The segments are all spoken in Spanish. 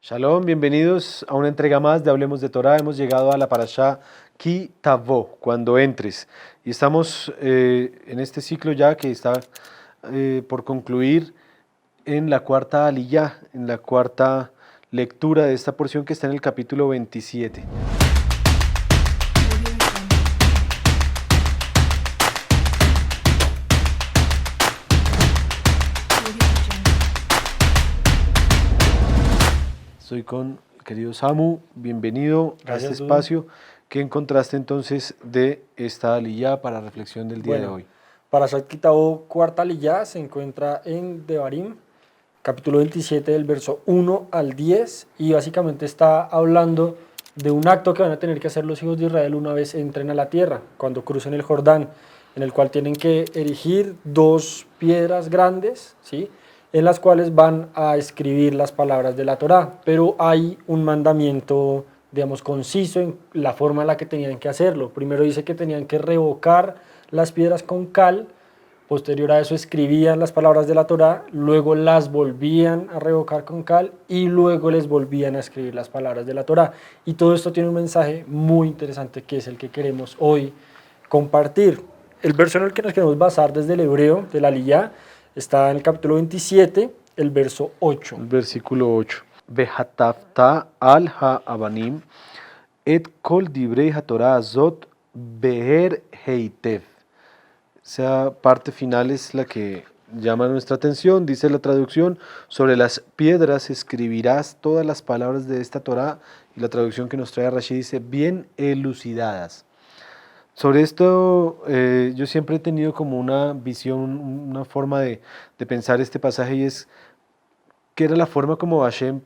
Shalom, bienvenidos a una entrega más de Hablemos de Torah. Hemos llegado a la parashá Ki Tavo, cuando entres. Y estamos en este ciclo ya que está por concluir en la cuarta aliyá, en la cuarta lectura de esta porción que está en el capítulo 27. Estoy con el querido Samu, bienvenido a Gracias, este Dudu. espacio. ¿Qué encontraste entonces de esta aliyá para reflexión del día de Bueno, hoy? Parashat Kitabo, cuarta aliyá, se encuentra en Devarim, capítulo 27, del verso 1 al 10, y básicamente está hablando de un acto que van a tener que hacer los hijos de Israel una vez entren a la tierra, cuando crucen el Jordán, en el cual tienen que erigir dos piedras grandes, ¿sí?, en las cuales van a escribir las palabras de la Torá, pero hay un mandamiento, digamos, conciso en la forma en la que tenían que hacerlo. Primero dice que tenían que revocar las piedras con cal, posterior a eso escribían las palabras de la Torá, luego las volvían a revocar con cal y luego les volvían a escribir las palabras de la Torá. Y todo esto tiene un mensaje muy interesante que es el que queremos hoy compartir. El verso en el que nos queremos basar desde el hebreo de la Aliyá está en el capítulo 27, el verso 8. El versículo 8. Vehatafta al ha-abanim et kol divrei haTorah azot beher heitev. Esa parte final es la que llama nuestra atención. Dice la traducción: sobre las piedras escribirás todas las palabras de esta Torah. Y la traducción que nos trae Rashi dice: bien elucidadas. Sobre esto yo siempre he tenido como una visión, una forma de pensar este pasaje, y es que era la forma como Hashem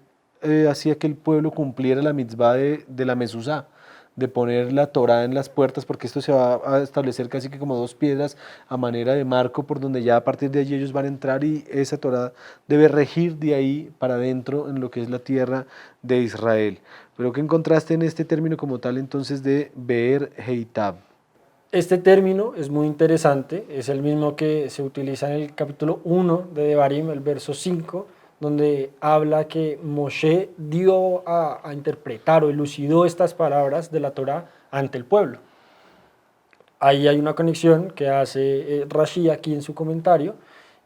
hacía que el pueblo cumpliera la mitzvah de la mezuzá, de poner la Torá en las puertas, porque esto se va a establecer casi que como dos piedras a manera de marco, por donde ya a partir de allí ellos van a entrar, y esa Torá debe regir de ahí para adentro en lo que es la tierra de Israel. Pero ¿qué encontraste en este término como tal entonces de Be'er Heitab? Este término es muy interesante, es el mismo que se utiliza en el capítulo 1 de Devarim, el verso 5, donde habla que Moshe dio a interpretar o elucidó estas palabras de la Torá ante el pueblo. Ahí hay una conexión que hace Rashi aquí en su comentario,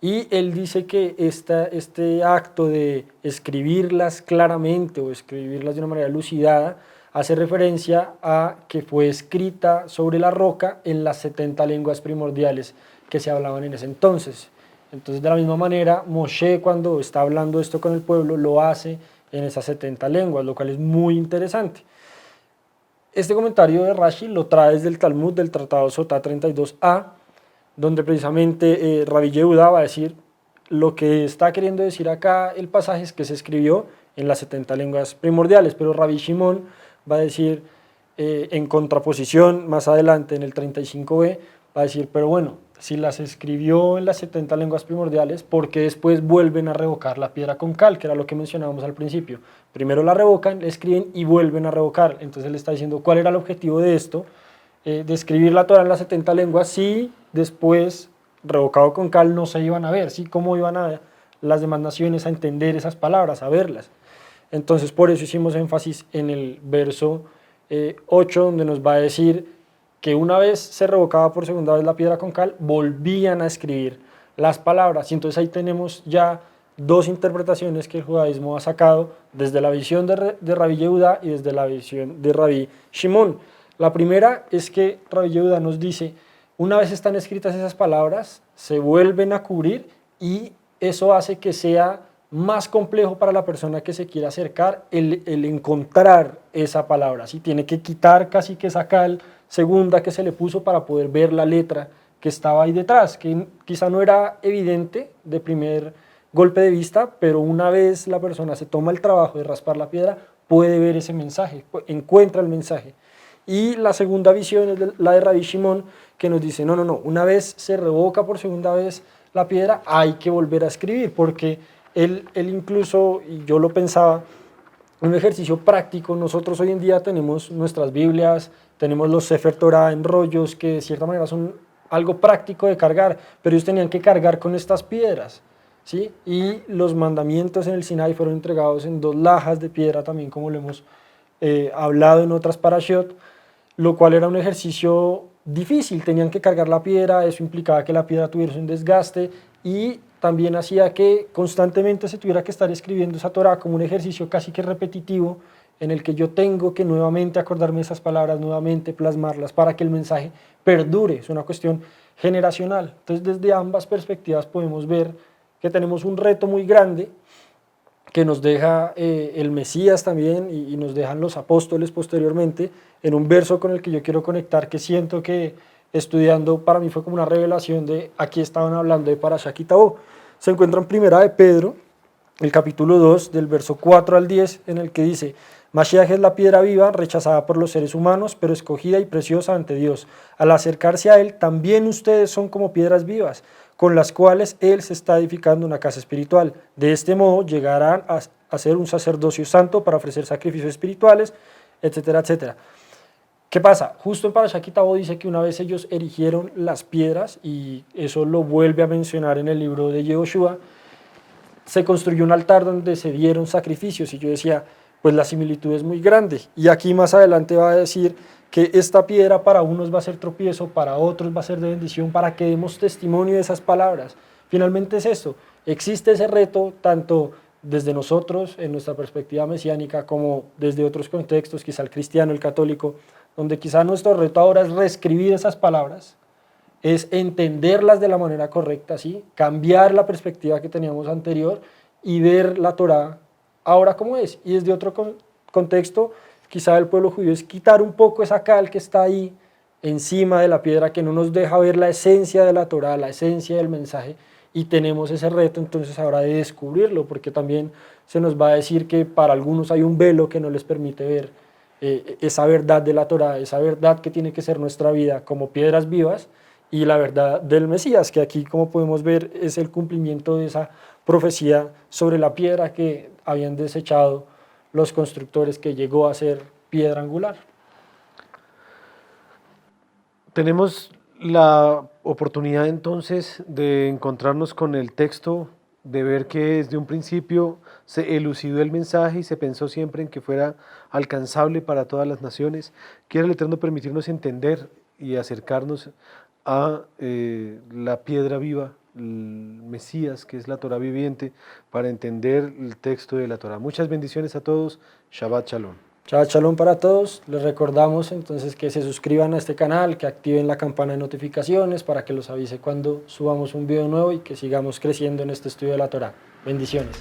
y él dice que este acto de escribirlas claramente o escribirlas de una manera elucidada hace referencia a que fue escrita sobre la roca en las 70 lenguas primordiales que se hablaban en ese entonces. Entonces, de la misma manera, Moshe, cuando está hablando esto con el pueblo, lo hace en esas 70 lenguas, lo cual es muy interesante. Este comentario de Rashi lo trae desde el Talmud del Tratado Sotá 32a, donde precisamente Rabbi Yehuda va a decir lo que está queriendo decir acá el pasaje es que se escribió en las 70 lenguas primordiales, pero Rabbi Shimon va a decir en contraposición más adelante en el 35b, va a decir, pero bueno, si las escribió en las 70 lenguas primordiales, ¿por qué después vuelven a revocar la piedra con cal? Que era lo que mencionábamos al principio. Primero la revocan, la escriben y vuelven a revocar. Entonces él está diciendo cuál era el objetivo de esto, de escribir la Torah en las 70 lenguas, si después, revocado con cal, no se iban a ver, ¿sí? ¿Cómo iban a las demás naciones a entender esas palabras, a verlas? Entonces por eso hicimos énfasis en el verso 8, donde nos va a decir que una vez se revocaba por segunda vez la piedra con cal, volvían a escribir las palabras. Y entonces ahí tenemos ya dos interpretaciones que el judaísmo ha sacado desde la visión de Rabbi Yehuda y desde la visión de Rabbi Shimon. La primera es que Rabbi Yehuda nos dice, una vez están escritas esas palabras, se vuelven a cubrir y eso hace que sea más complejo para la persona que se quiera acercar el encontrar esa palabra, ¿sí? Tiene que quitar casi que esa cal segunda que se le puso para poder ver la letra que estaba ahí detrás, que quizá no era evidente de primer golpe de vista, pero una vez la persona se toma el trabajo de raspar la piedra, puede ver ese mensaje, encuentra el mensaje. Y la segunda visión es la de Rabbi Shimon, que nos dice, no, una vez se revoca por segunda vez la piedra, hay que volver a escribir, porque él incluso, y yo lo pensaba, un ejercicio práctico, nosotros hoy en día tenemos nuestras Biblias, tenemos los Sefer Torah en rollos, que de cierta manera son algo práctico de cargar, pero ellos tenían que cargar con estas piedras. ¿sí? Y los mandamientos en el Sinai fueron entregados en 2 lajas de piedra, también como lo hemos hablado en otras parashot, lo cual era un ejercicio difícil, tenían que cargar la piedra, eso implicaba que la piedra tuviera un desgaste y también hacía que constantemente se tuviera que estar escribiendo esa Torá como un ejercicio casi que repetitivo en el que yo tengo que nuevamente acordarme de esas palabras, nuevamente plasmarlas para que el mensaje perdure, es una cuestión generacional. Entonces desde ambas perspectivas podemos ver que tenemos un reto muy grande que nos deja el Mesías también y nos dejan los apóstoles posteriormente, en un verso con el que yo quiero conectar, que siento que estudiando para mí fue como una revelación de aquí estaban hablando de Parashá Ki Tavo. Se encuentra en Primera de Pedro, el capítulo 2, del verso 4 al 10, en el que dice: Mashiach es la piedra viva, rechazada por los seres humanos, pero escogida y preciosa ante Dios. Al acercarse a Él, también ustedes son como piedras vivas, con las cuales Él se está edificando una casa espiritual. De este modo llegarán a ser un sacerdocio santo para ofrecer sacrificios espirituales, etcétera, etcétera. ¿Qué pasa? Justo en Parashá Ki Tavo dice que una vez ellos erigieron las piedras, y eso lo vuelve a mencionar en el libro de Yehoshua, se construyó un altar donde se dieron sacrificios, y yo decía, pues la similitud es muy grande, y aquí más adelante va a decir que esta piedra para unos va a ser tropiezo, para otros va a ser de bendición, para que demos testimonio de esas palabras. Finalmente es esto, existe ese reto tanto desde nosotros, en nuestra perspectiva mesiánica, como desde otros contextos, quizá el cristiano, el católico, donde quizá nuestro reto ahora es reescribir esas palabras, es entenderlas de la manera correcta, ¿sí? Cambiar la perspectiva que teníamos anterior y ver la Torá ahora como es. Y desde otro contexto, quizá el pueblo judío es quitar un poco esa cal que está ahí encima de la piedra, que no nos deja ver la esencia de la Torá, la esencia del mensaje, y tenemos ese reto entonces ahora de descubrirlo, porque también se nos va a decir que para algunos hay un velo que no les permite ver esa verdad de la Torá, esa verdad que tiene que ser nuestra vida como piedras vivas, y la verdad del Mesías, que aquí, como podemos ver, es el cumplimiento de esa profecía sobre la piedra que habían desechado los constructores, que llegó a ser piedra angular. Tenemos la oportunidad entonces de encontrarnos con el texto, de ver que desde un principio se elucidó el mensaje y se pensó siempre en que fuera alcanzable para todas las naciones. Quiere el Eterno permitirnos entender y acercarnos a la piedra viva, el Mesías, que es la Torah viviente, para entender el texto de la Torah. Muchas bendiciones a todos. Shabbat Shalom. Shabbat Shalom para todos. Les recordamos entonces que se suscriban a este canal, que activen la campana de notificaciones para que los avise cuando subamos un video nuevo y que sigamos creciendo en este estudio de la Torah. Bendiciones.